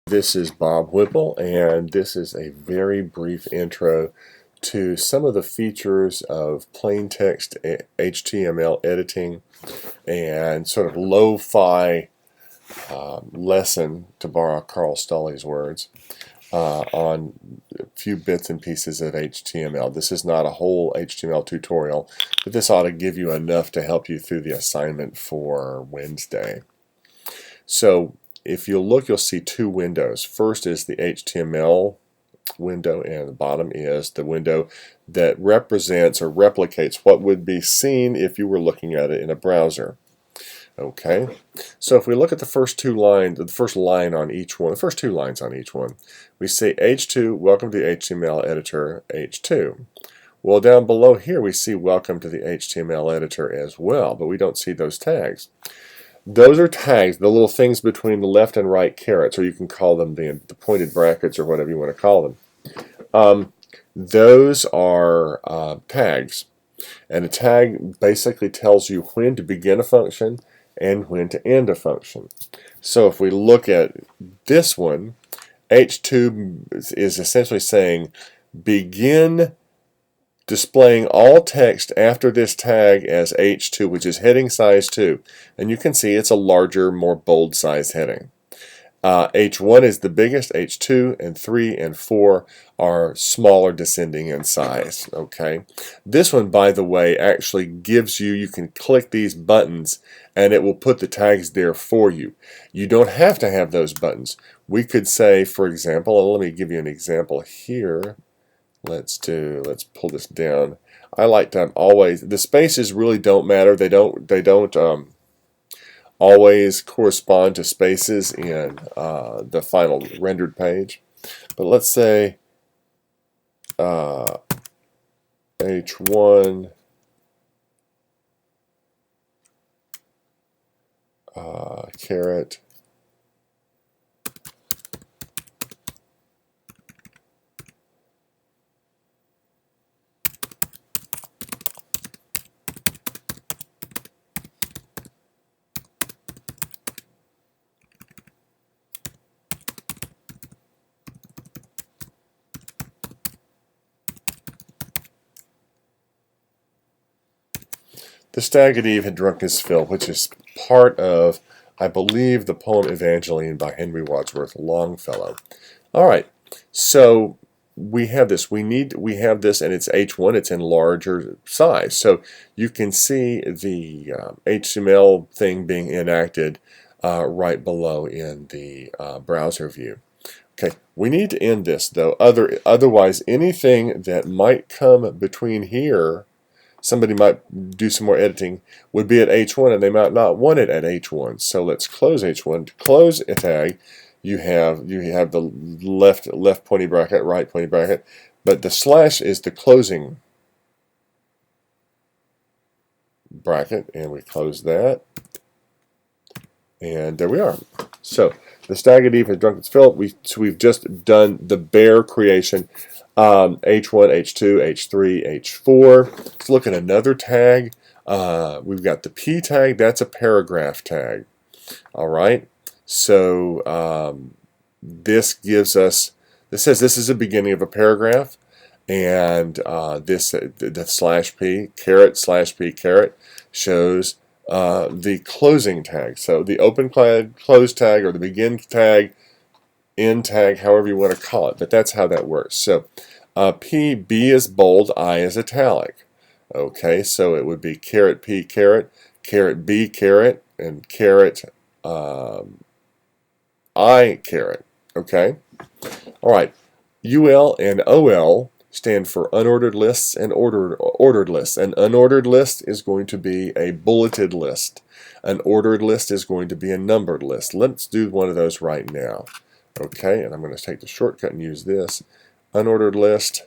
This is Bob Whipple, and this is a very brief intro to some of the features of plain text HTML editing and sort of lo-fi lesson, to borrow Carl Stolle's words, on a few bits and pieces of HTML. This is not a whole HTML tutorial, but this ought to give you enough to help you through the assignment for Wednesday. So if you'll look, you'll see two windows. First is the HTML window, and the bottom is the window that represents or replicates what would be seen if you were looking at it in a browser. Okay, so if we look at the first two lines, the first line on each one, the first two lines on each one, we say H2, welcome to the HTML editor, H2. Well, down below here we see welcome to the HTML editor as well, but we don't see those tags. Those are tags, the little things between the left and right carets, or you can call them the pointed brackets or whatever you want to call them. Those are tags, and a tag basically tells you when to begin a function and when to end a function. So if we look at this one, H2 is essentially saying begin displaying all text after this tag as H2, which is heading size 2. And you can see it's a larger, more bold size heading. H1 is the biggest, H2 and 3 and 4 are smaller, descending in size. Okay, this one, by the way, actually gives you, you can click these buttons and it will put the tags there for you. You don't have to have those buttons. We could say, for example, and let me give you an example here. Let's pull this down. I like to always, the spaces really don't matter. They don't always correspond to spaces in the final rendered page. But let's say H1 caret The Stag at Eve had drunk his fill, which is part of, I believe, the poem Evangeline by Henry Wadsworth Longfellow. All right, so we have this. We have this, and it's H1. It's in larger size, so you can see the HTML thing being enacted right below in the browser view. Okay, we need to end this though. Otherwise, anything that might come between here, somebody might do some more editing, would be at H1, and they might not want it at H1. So let's close H1. To close a tag, you have the left pointy bracket, right pointy bracket, but the slash is the closing bracket, and we close that, and there we are. So the Stag at Eve has drunk its fill. We've just done the bare creation. H1, H2, H3, H4. Let's look at another tag. We've got the P tag. That's a paragraph tag. All right. So this gives us, this says this is the beginning of a paragraph, and the slash P, caret slash P caret, shows the closing tag. So the open close tag, or the begin tag, end tag, however you want to call it, but that's how that works. So P, B is bold, I is italic. Okay, so it would be caret P caret, caret B caret, and caret I caret. Okay, all right. UL and OL stand for unordered lists and ordered lists. An unordered list is going to be a bulleted list. An ordered list is going to be a numbered list. Let's do one of those right now. Okay, and I'm going to take the shortcut and use this. Unordered list.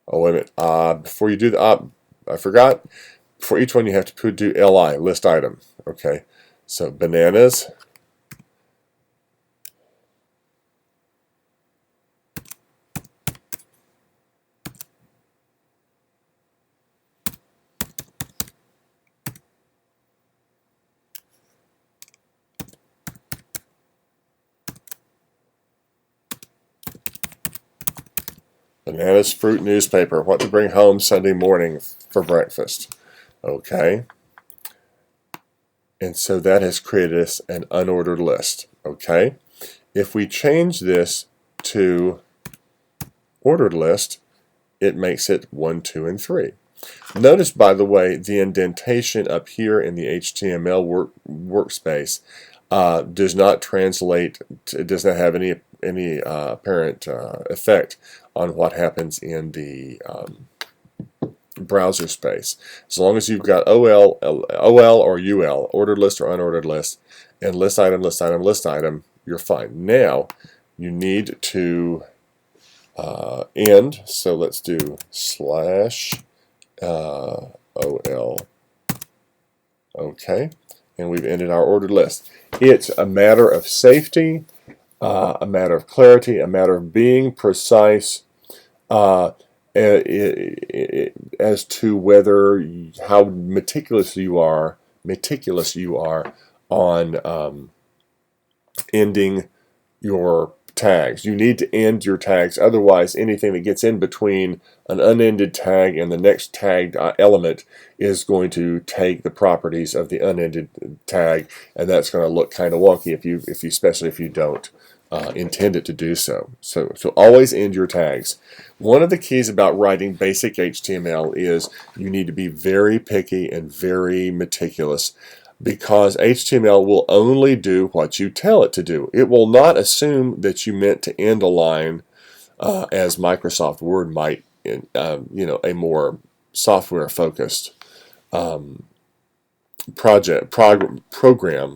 Oh, wait a minute. Before you do the I forgot. For each one, you have to do LI, list item. Okay, so bananas. Bananas, fruit, newspaper. What to bring home Sunday morning for breakfast. Okay. And so that has created us an unordered list. Okay. If we change this to ordered list, it makes it 1, 2, and 3. Notice, by the way, the indentation up here in the HTML workspace does not translate. It does not have any apparent effect on what happens in the browser space. As long as you've got OL or UL, ordered list or unordered list, and list item, list item, list item, you're fine. Now you need to end. So let's do slash OL. Okay, and we've ended our ordered list. It's a matter of safety, a matter of clarity, a matter of being precise as to whether how meticulous you are on ending your tags. You need to end your tags, otherwise anything that gets in between an unended tag and the next tagged element is going to take the properties of the unended tag, and that's going to look kind of wonky especially if you don't intend it to do so. So always end your tags. One of the keys about writing basic HTML is you need to be very picky and very meticulous, because HTML will only do what you tell it to do. It will not assume that you meant to end a line as Microsoft Word might in a more software-focused program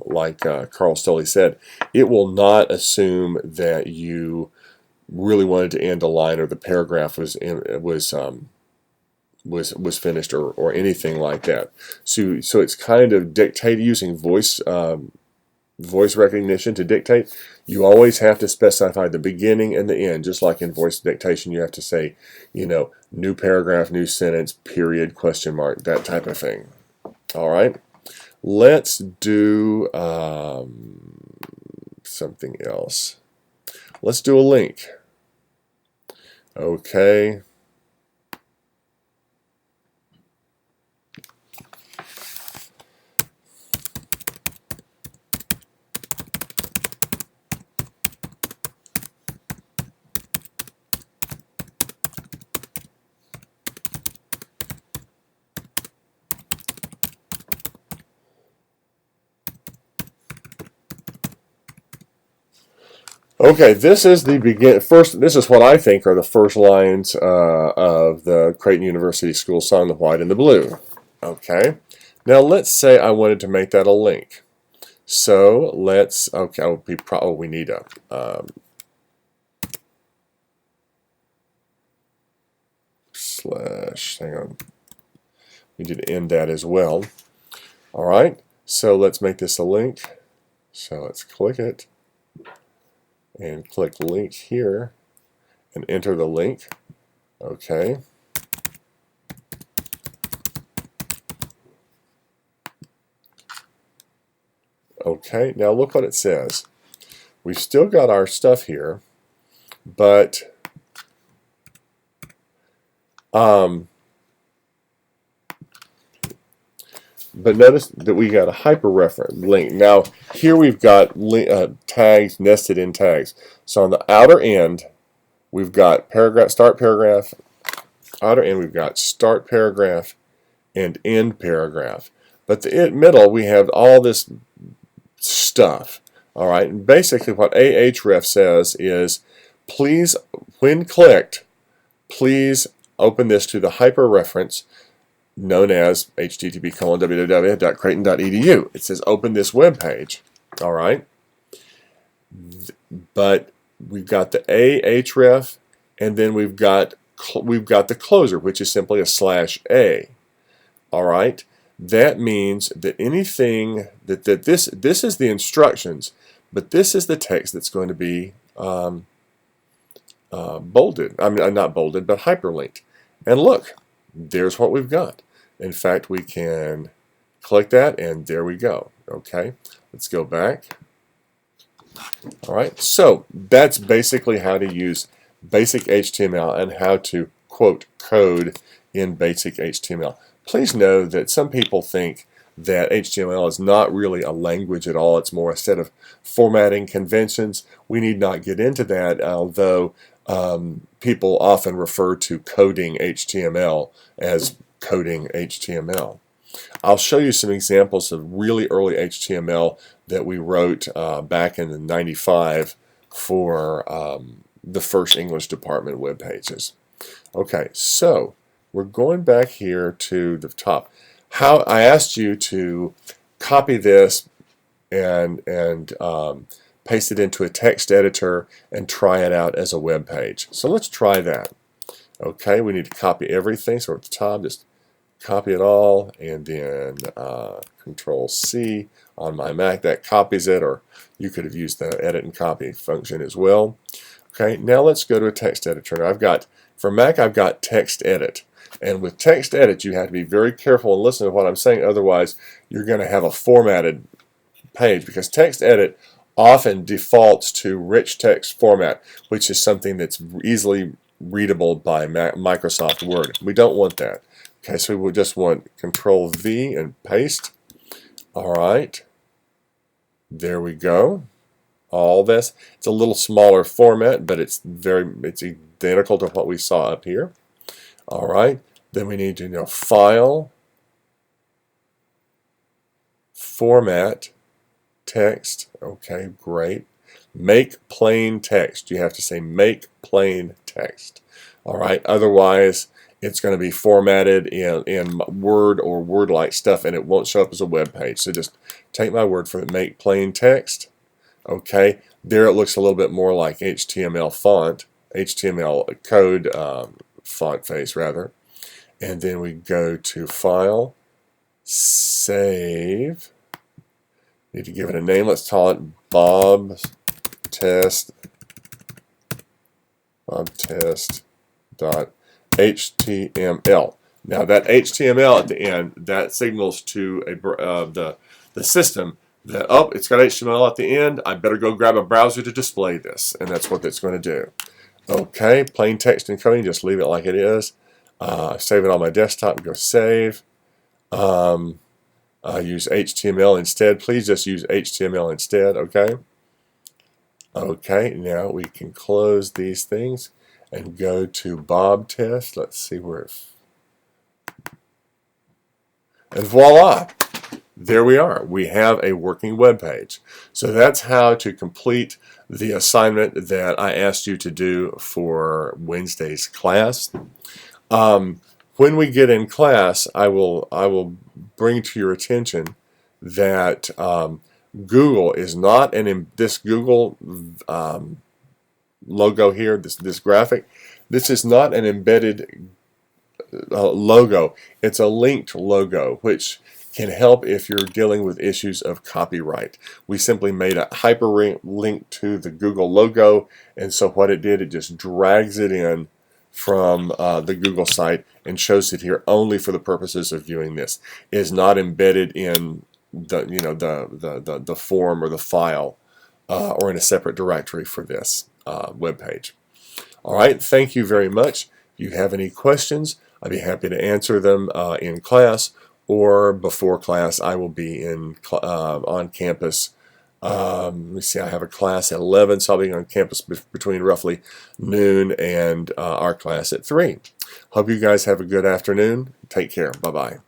like Carl Stoley said. It will not assume that you really wanted to end a line or the paragraph was finished or anything like that. So it's kind of dictated using voice recognition to dictate. You always have to specify the beginning and the end, just like in voice dictation. You have to say, new paragraph, new sentence, period, question mark, that type of thing. All right, let's do something else. Let's do a link. Okay. Okay, this is the This is what I think are the first lines of the Creighton University School song, "The White and the Blue." Okay, now let's say I wanted to make that a link. So let's. Okay, we need a slash. Hang on, we need to end that as well. All right, so let's make this a link. So let's click it. And click link here and enter the link. Okay. Okay, now look what it says. We've still got our stuff here, but notice that we got a hyperreference link. Now here we've got tags nested in tags. So on the outer end, we've got start paragraph. Outer end, we've got start paragraph and end paragraph. But the middle, we have all this stuff. All right. And basically, what ahref says is, please, when clicked, please open this to the hyperreference known as http://www.creighton.edu. It says open this web page. All right, but we've got the ahref, and then we've got the closer, which is simply a /a. All right, that means that anything that this is the instructions, but this is the text that's going to be bolded. I mean, not bolded, but hyperlinked. And look, there's what we've got. In fact, we can click that, and there we go. Okay, let's go back. All right, so that's basically how to use basic HTML and how to, quote, code in basic HTML. Please know that some people think that HTML is not really a language at all. It's more a set of formatting conventions. We need not get into that, although people often refer to coding HTML as coding HTML. I'll show you some examples of really early HTML that we wrote back in the '95 for the first English department web pages. Okay, so we're going back here to the top. How I asked you to copy this and paste it into a text editor and try it out as a web page. So let's try that. Okay, we need to copy everything. So at the top, just copy it all, and then Control C on my Mac. That copies it, or you could have used the edit and copy function as well. Okay, now let's go to a text editor. Now for Mac, I've got Text Edit. And with Text Edit, you have to be very careful and listen to what I'm saying. Otherwise, you're going to have a formatted page, because Text Edit often defaults to rich text format, which is something that's easily readable by Microsoft Word. We don't want that. Okay, so we just want Control V and paste. All right, there we go. All this. It's a little smaller format, but it's identical to what we saw up here. All right, then we need to File, Format, Text. Okay, great. Make plain text. You have to say make plain text. All right, otherwise it's going to be formatted in Word or Word-like stuff, and it won't show up as a web page. So just take my word for it. Make plain text. Okay, there it looks a little bit more like HTML font, HTML code font face rather. And then we go to File, Save. Need to give it a name. Let's call it Bob Test. HTML. Now that HTML at the end, that signals to the system that, oh, it's got HTML at the end, I better go grab a browser to display this, and that's what it's going to do. Okay, plain text encoding, just leave it like it is. Save it on my desktop, go save. Use HTML instead. Please just use HTML instead, okay? Okay, now we can close these things and go to Bob Test. Let's see where it's... And voila! There we are. We have a working web page. So that's how to complete the assignment that I asked you to do for Wednesday's class. When we get in class, I will bring to your attention that Google is not this Google logo here, this graphic. This is not an embedded logo. It's a linked logo, which can help if you're dealing with issues of copyright. We simply made a hyperlink to the Google logo, and so what it did, it just drags it in from the Google site and shows it here only for the purposes of viewing this. It is not embedded in the form or the file or in a separate directory for this web page. All right, thank you very much. If you have any questions, I'd be happy to answer them in class, or before class. I will be on campus. Let me see, I have a class at 11, so I'll be on campus between roughly noon and our class at 3. Hope you guys have a good afternoon. Take care. Bye-bye.